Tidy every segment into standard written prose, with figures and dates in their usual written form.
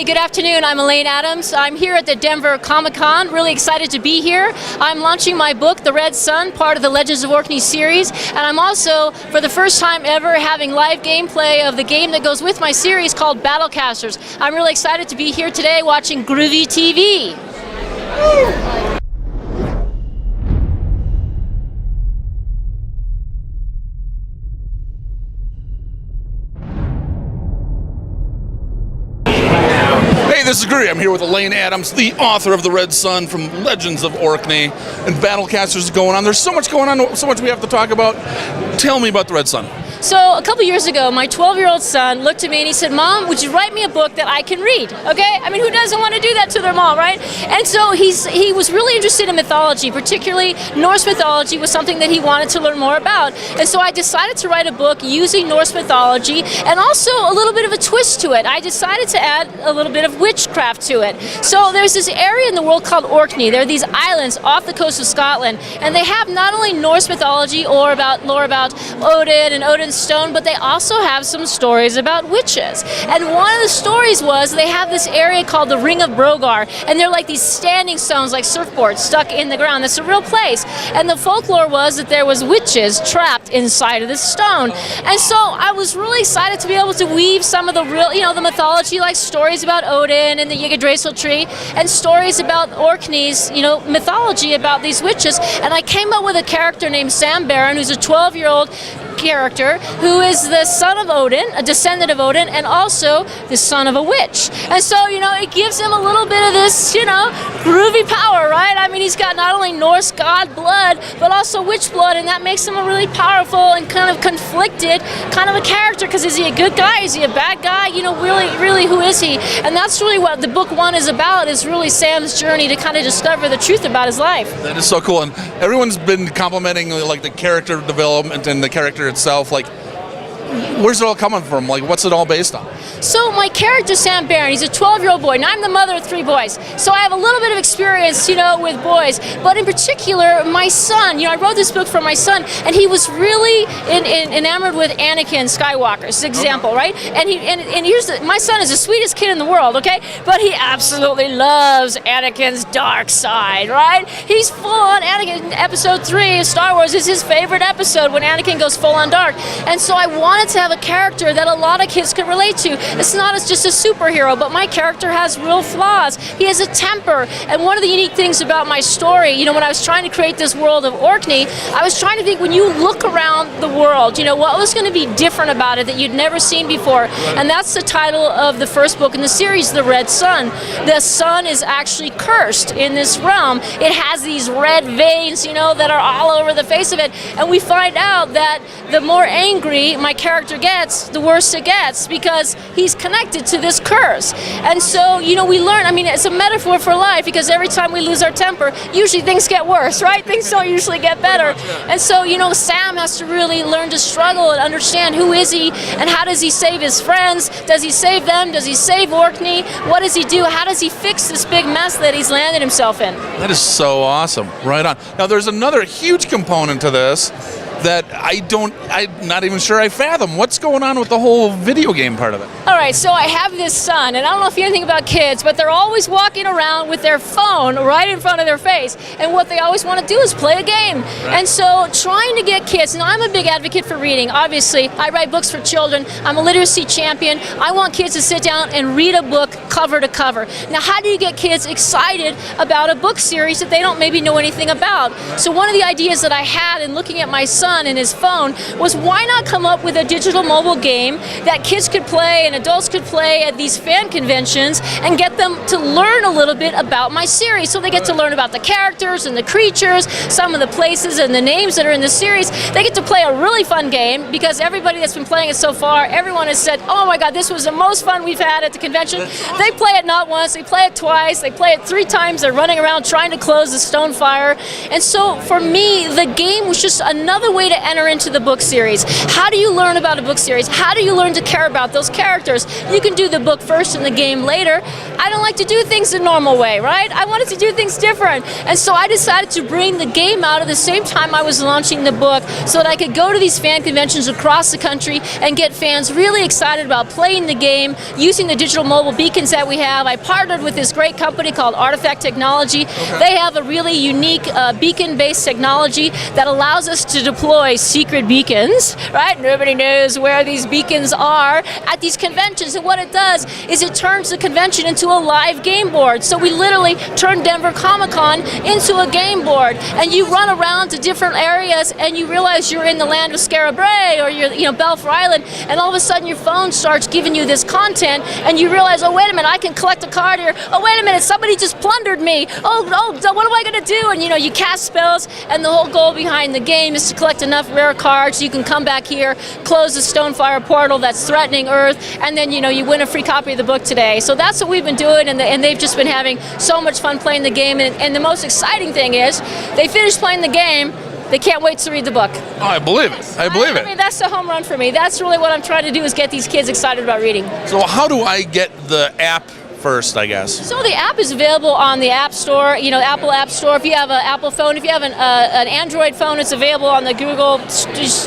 Hey, good afternoon. I'm Alane Adams. I'm here at the Denver Comic-Con. Really excited to be here. I'm launching my book, The Red Sun, part of the Legends of Orkney series, and I'm also, for the first time ever, having live gameplay of the game that goes with my series called BattleKasters. I'm really excited to be here today watching Groovey.TV. Hey, this is Groovey. I'm here with Alane Adams, the author of The Red Sun from Legends of Orkney, and BattleKasters is going on. There's so much going on, so much we have to talk about. Tell me about The Red Sun. So a couple years ago, my 12-year-old son looked at me and he said, "Mom, would you write me a book that I can read?" Okay? I mean, who doesn't want to do that to their mom, right? And so he was really interested in mythology, particularly Norse mythology was something that he wanted to learn more about. And so I decided to write a book using Norse mythology and also a little bit of a twist to it. I decided to add a little bit of witchcraft to it. So there's this area in the world called Orkney. There are these islands off the coast of Scotland, and they have not only Norse mythology or lore about Odin and Odin's stone, but they also have some stories about witches. And one of the stories was they have this area called the Ring of Brogar, and they're like these standing stones, like surfboards, stuck in the ground. That's a real place. And the folklore was that there was witches trapped inside of this stone. And so I was really excited to be able to weave some of the real, the mythology, like stories about Odin and the Yggdrasil tree, and stories about Orkney's, mythology about these witches. And I came up with a character named Sam Baron, who's a 12-year-old character who is the son of Odin, a descendant of Odin, and also the son of a witch. And so, it gives him a little bit of this, groovy power, right? I mean, he's got not only Norse god blood, but also witch blood, and that makes him a really powerful and kind of conflicted kind of a character, because is he a good guy? Is he a bad guy? Really, who is he? And that's really what the book one is about, is really Sam's journey to kind of discover the truth about his life. That is so cool, and everyone's been complimenting like the character development and the character itself. Like, where's it all coming from? Like, what's it all based on? So my character, Sam Baron, he's a 12-year-old boy, and I'm the mother of 3 boys. So I have a little bit of experience, with boys. But in particular, my son, I wrote this book for my son, and he was really enamored with Anakin Skywalker's example, right? And my son is the sweetest kid in the world, okay? But he absolutely loves Anakin's dark side, right? He's full on Anakin. Episode 3 of Star Wars is his favorite episode, when Anakin goes full on dark. And so I wanted to have a character that a lot of kids could relate to. It's not just a superhero, but my character has real flaws. He has a temper. And one of the unique things about my story, when I was trying to create this world of Orkney, I was trying to think, when you look around the world, what was going to be different about it that you'd never seen before? And that's the title of the first book in the series, The Red Sun. The sun is actually cursed in this realm. It has these red veins, that are all over the face of it. And we find out that the more angry my character gets, the worse it gets, because he's connected to this curse. And so, we learn, it's a metaphor for life, because every time we lose our temper, usually things get worse, right? Things don't usually get better. And so, Sam has to really learn to struggle and understand who is he, and how does he save his friends? Does he save them? Does he save Orkney? What does he do? How does he fix this big mess that he's landed himself in? That is so awesome. Right on. Now, there's another huge component to this that I'm not even sure I fathom. What's going on with the whole video game part of it? All right, so I have this son, and I don't know if you know anything about kids, but they're always walking around with their phone right in front of their face, and what they always want to do is play a game. Right. And so trying to get kids, I'm a big advocate for reading, obviously. I write books for children. I'm a literacy champion. I want kids to sit down and read a book cover to cover. Now, how do you get kids excited about a book series that they don't maybe know anything about? So one of the ideas that I had in looking at my son and his phone was, why not come up with a digital mobile game that kids could play and adults could play at these fan conventions, and get them to learn a little bit about my series. So they get to learn about the characters and the creatures, some of the places and the names that are in the series. They get to play a really fun game, because everybody that's been playing it so far, everyone has said, "Oh my God, this was the most fun we've had at the convention." They play it not once, they play it twice, they play it 3 times. They're running around trying to close the stone fire. And so for me, the game was just another way way to enter into the book series. How do you learn about a book series? How do you learn to care about those characters? You can do the book first and the game later. I don't like to do things the normal way, right? I wanted to do things different. And so I decided to bring the game out at the same time I was launching the book so that I could go to these fan conventions across the country and get fans really excited about playing the game, using the digital mobile beacons that we have. I partnered with this great company called Artifact Technology. They have a really unique beacon-based technology that allows us to deploy secret beacons, right? Nobody knows where these beacons are at these conventions. And what it does is it turns the convention into a live game board. So we literally turn Denver Comic-Con into a game board, and you run around to different areas and you realize you're in the land of Scarabray or you're, Belfer Island, and all of a sudden your phone starts giving you this content and you realize, oh wait a minute, I can collect a card here. Oh wait a minute, somebody just plundered me. Oh, what am I going to do? And you cast spells, and the whole goal behind the game is to collect enough rare cards so you can come back here, close the Stonefire portal that's threatening Earth, and then you win a free copy of the book today. So that's what we've been doing, and they've just been having so much fun playing the game. And the most exciting thing is they finish playing the game, they can't wait to read the book. Oh, I believe it. I believe it. I mean, that's the home run for me. That's really what I'm trying to do, is get these kids excited about reading. So how do I get the app first, I guess? So the app is available on the App Store, Apple App Store. If you have an Apple phone, if you have an Android phone, it's available on the Google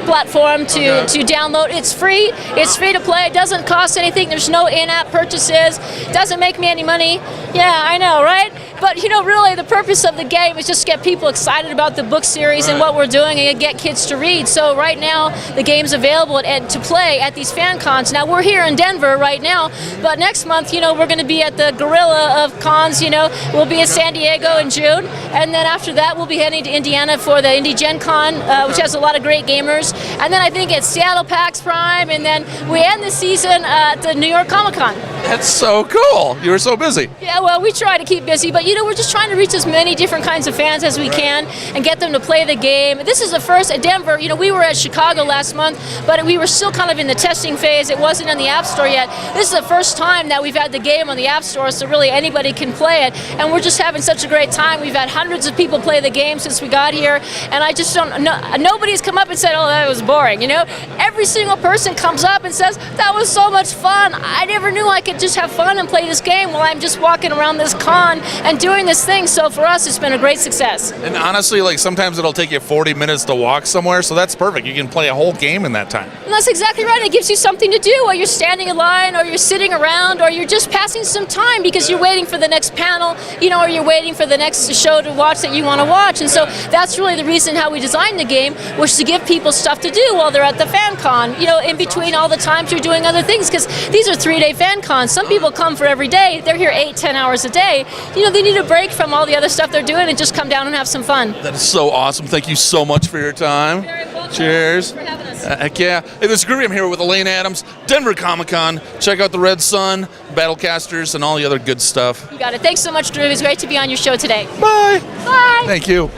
platform to download. It's free. It's free to play. It doesn't cost anything. There's no in-app purchases. It doesn't make me any money. Yeah, I know, right? But really the purpose of the game is just to get people excited about the book series and what we're doing, and get kids to read. So right now the game's available to play at these fan cons. Now we're here in Denver right now, but next month, we're going to be at the Gorilla of cons. We'll be at San Diego in June, and then after that we'll be heading to Indiana for the Indy Gen Con, which has a lot of great gamers, and then I think at Seattle PAX Prime, and then we end the season at the New York Comic Con. That's so cool. You were so busy. Yeah, well, we try to keep busy, but we're just trying to reach as many different kinds of fans as we can and get them to play the game. This is the first at Denver. We were at Chicago last month, but we were still kind of in the testing phase. It wasn't in the App Store yet. This is the first time that we've had the game on the App Store, so really anybody can play it, and we're just having such a great time. We've had hundreds of people play the game since we got here, and I just don't know, nobody's come up and said, oh, that was boring. Every single person comes up and says, that was so much fun. I never knew I could just have fun and play this game while I'm just walking around this con and doing this thing. So for us, it's been a great success. And honestly, sometimes it'll take you 40 minutes to walk somewhere, so that's perfect. You can play a whole game in that time. And that's exactly right. It gives you something to do while you're standing in line, or you're sitting around, or you're just passing some time because you're waiting for the next panel, or you're waiting for the next show to watch that you want to watch. And so that's really the reason how we designed the game, was to give people stuff to do while they're at the fan con, in between all the times you're doing other things, because these are 3-day fan cons. Some people come for every day. They're here 8-10 hours a day. They need a break from all the other stuff they're doing and just come down and have some fun. That is so awesome. Thank you so much for your time. Very welcome. Cheers. Thanks for having us. Heck yeah. Hey, this is Groovey. I'm here with Alane Adams, Denver Comic Con. Check out the Red Sun, BattleKasters, and all the other good stuff. You got it. Thanks so much, Drew. It was great to be on your show today. Bye. Bye. Thank you.